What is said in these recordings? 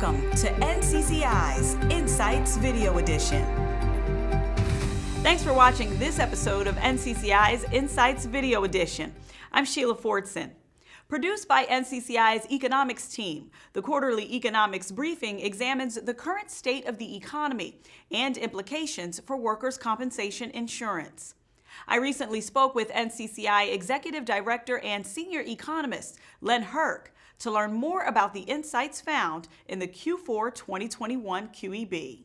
Welcome to NCCI's Insights Video Edition. Thanks for watching this episode of NCCI's Insights Video Edition. I'm Sheila Fordson. Produced by NCCI's economics team, the quarterly economics briefing examines the current state of the economy and implications for workers' compensation insurance. I recently spoke with NCCI Executive Director and Senior Economist Len Herc to learn more about the insights found in the Q4 2021 QEB.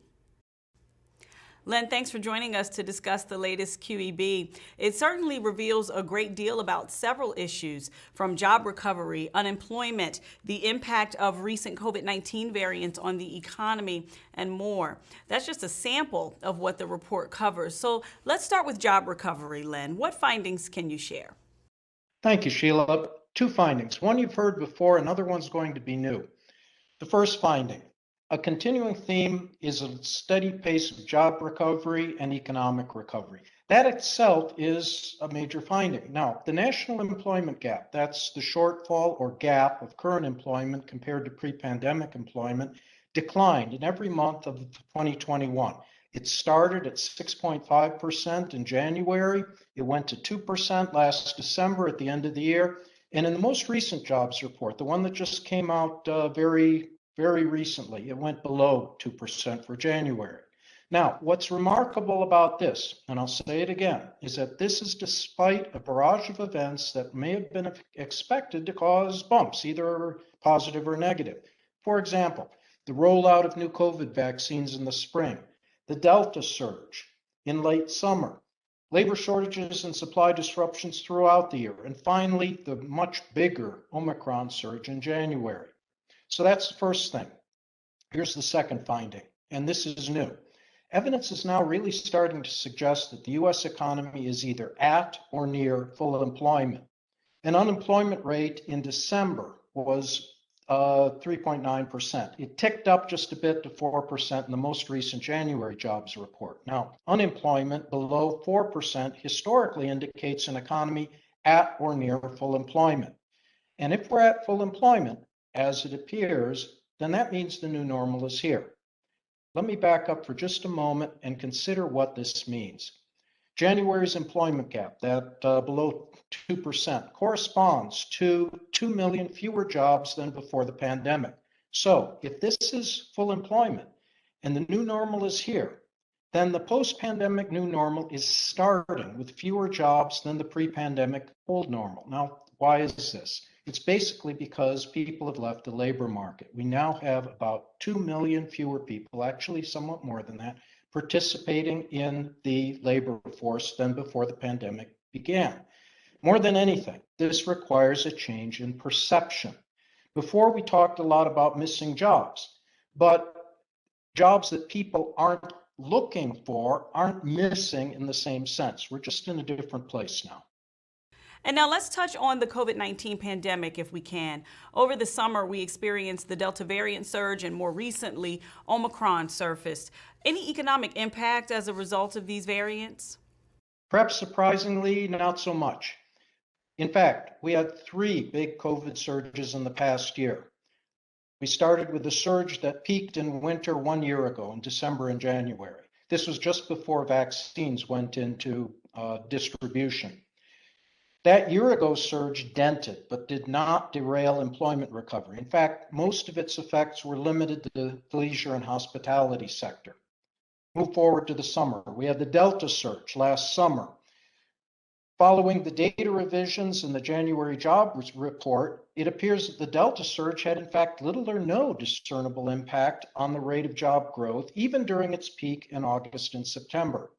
Len, thanks for joining us to discuss the latest QEB. It certainly reveals a great deal about several issues, from job recovery, unemployment, the impact of recent COVID-19 variants on the economy, and more. That's just a sample of what the report covers. So let's start with job recovery, Len. What findings can you share? Thank you, Sheila. Two findings. One you've heard before, another one's going to be new. The first finding. A continuing theme is a steady pace of job recovery and economic recovery. That itself is a major finding. Now, the national employment gap, that's the shortfall or gap of current employment compared to pre-pandemic employment, declined in every month of 2021. It started at 6.5% in January. It went to 2% last December at the end of the year. And in the most recent jobs report, the one that just came out very recently, it went below 2% for January. Now, what's remarkable about this, and I'll say it again, is that this is despite a barrage of events that may have been expected to cause bumps, either positive or negative. For example, the rollout of new COVID vaccines in the spring, the Delta surge in late summer, labor shortages and supply disruptions throughout the year, and finally, the much bigger Omicron surge in January. So that's the first thing. Here's the second finding, and this is new. Evidence is now really starting to suggest that the U.S. economy is either at or near full employment. An unemployment rate in December was 3.9%. It ticked up just a bit to 4% in the most recent January jobs report. Now, unemployment below 4% historically indicates an economy at or near full employment. And if we're at full employment, as it appears, then that means the new normal is here. Let me back up for just a moment and consider what this means. January's employment gap, that below 2%, corresponds to 2 million fewer jobs than before the pandemic. So if this is full employment and the new normal is here, then the post-pandemic new normal is starting with fewer jobs than the pre-pandemic old normal. Now, why is this? It's basically because people have left the labor market. We now have about 2 million fewer people, actually somewhat more than that, participating in the labor force than before the pandemic began. More than anything, this requires a change in perception. Before, we talked a lot about missing jobs, but jobs that people aren't looking for aren't missing in the same sense. We're just in a different place now. And now let's touch on the COVID-19 pandemic if we can. Over the summer, we experienced the Delta variant surge, and more recently, Omicron surfaced. Any economic impact as a result of these variants? Perhaps surprisingly, not so much. In fact, we had 3 big COVID surges in the past year. We started with a surge that peaked in winter 1 year ago in December and January. This was just before vaccines went into distribution. That year ago surge dented, but did not derail employment recovery. In fact, most of its effects were limited to the leisure and hospitality sector. Move forward to the summer. We had the Delta surge last summer. Following the data revisions in the January jobs report, it appears that the Delta surge had in fact little or no discernible impact on the rate of job growth, even during its peak in August and September.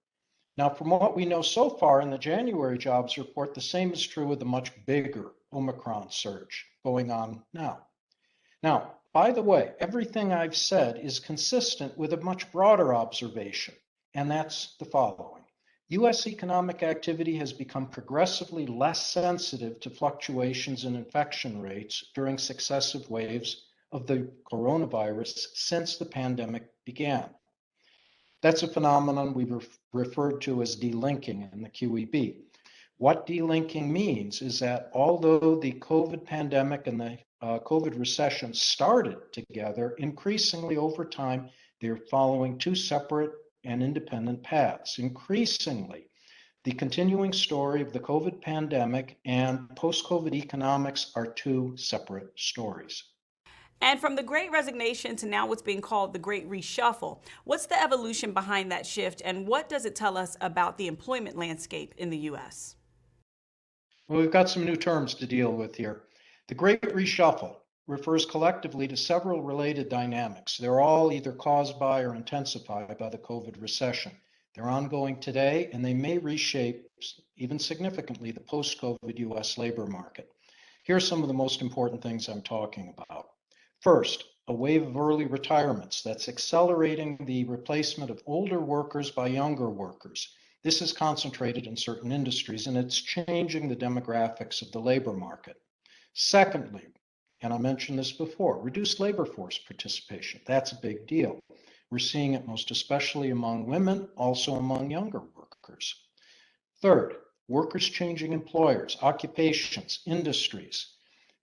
Now, from what we know so far in the January jobs report, the same is true with the much bigger Omicron surge going on now. Now, by the way, everything I've said is consistent with a much broader observation, and that's the following. U.S. economic activity has become progressively less sensitive to fluctuations in infection rates during successive waves of the coronavirus since the pandemic began. That's a phenomenon we've referred to as delinking in the QEB. What delinking means is that although the COVID pandemic and the COVID recession started together, increasingly over time, they're following two separate and independent paths. Increasingly, the continuing story of the COVID pandemic and post-COVID economics are two separate stories. And from the Great Resignation to now what's being called the Great Reshuffle, what's the evolution behind that shift, and what does it tell us about the employment landscape in the U.S.? Well, we've got some new terms to deal with here. The Great Reshuffle refers collectively to several related dynamics. They're all either caused by or intensified by the COVID recession. They're ongoing today, and they may reshape, even significantly, the post-COVID U.S. labor market. Here are some of the most important things I'm talking about. First, a wave of early retirements that's accelerating the replacement of older workers by younger workers. This is concentrated in certain industries, and it's changing the demographics of the labor market. Secondly, and I mentioned this before, reduced labor force participation. That's a big deal. We're seeing it most especially among women, also among younger workers. Third, workers changing employers, occupations, industries.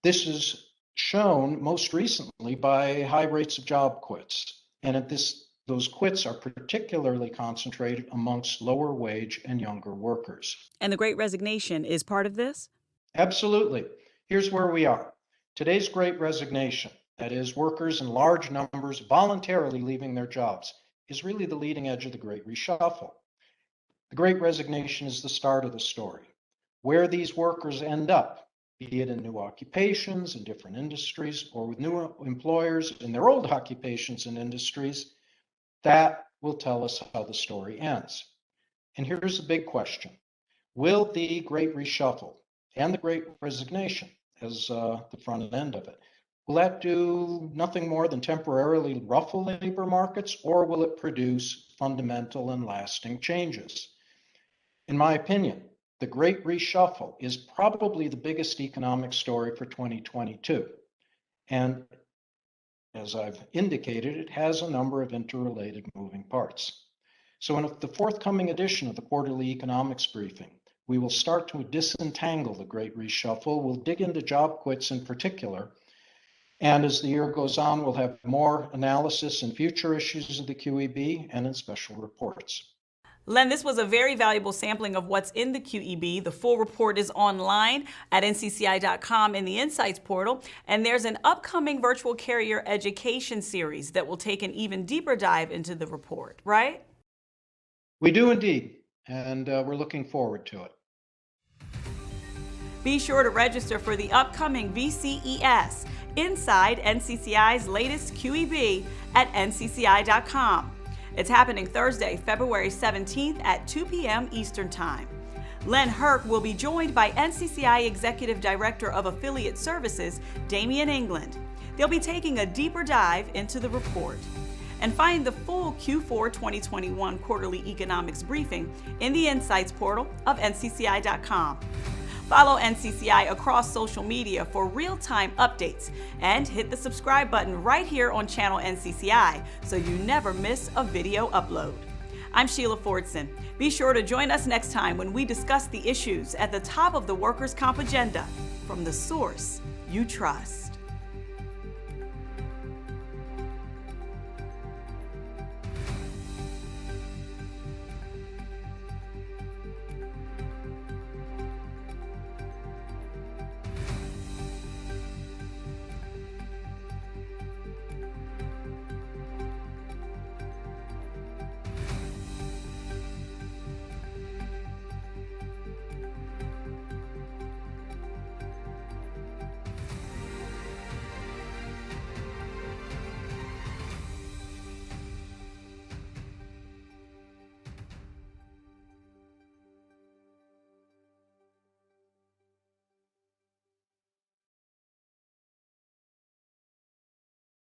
This is shown most recently by high rates of job quits. And those quits are particularly concentrated amongst lower wage and younger workers. And the Great Resignation is part of this? Absolutely. Here's where we are. Today's Great Resignation, that is, workers in large numbers voluntarily leaving their jobs, is really the leading edge of the Great Reshuffle. The Great Resignation is the start of the story. Where these workers end up, be it in new occupations in different industries or with new employers in their old occupations and industries, that will tell us how the story ends. And here's the big question. Will the Great Reshuffle and the Great Resignation as the front end of it, will that do nothing more than temporarily ruffle labor markets, or will it produce fundamental and lasting changes? In my opinion, the Great Reshuffle is probably the biggest economic story for 2022. And as I've indicated, it has a number of interrelated moving parts. So in the forthcoming edition of the Quarterly Economics Briefing, we will start to disentangle the Great Reshuffle. We'll dig into job quits in particular. And as the year goes on, we'll have more analysis in future issues of the QEB and in special reports. Len, this was a very valuable sampling of what's in the QEB. The full report is online at ncci.com in the Insights portal. And there's an upcoming virtual carrier education series that will take an even deeper dive into the report, right? We do indeed. And we're looking forward to it. Be sure to register for the upcoming VCES inside NCCI's latest QEB at ncci.com. It's happening Thursday, February 17th at 2 p.m. Eastern Time. Len Herc will be joined by NCCI Executive Director of Affiliate Services, Damian England. They'll be taking a deeper dive into the report. And find the full Q4 2021 Quarterly Economics Briefing in the Insights portal of ncci.com. Follow NCCI across social media for real-time updates and hit the subscribe button right here on channel NCCI so you never miss a video upload. I'm Sheila Fordson. Be sure to join us next time when we discuss the issues at the top of the workers' comp agenda from the source you trust.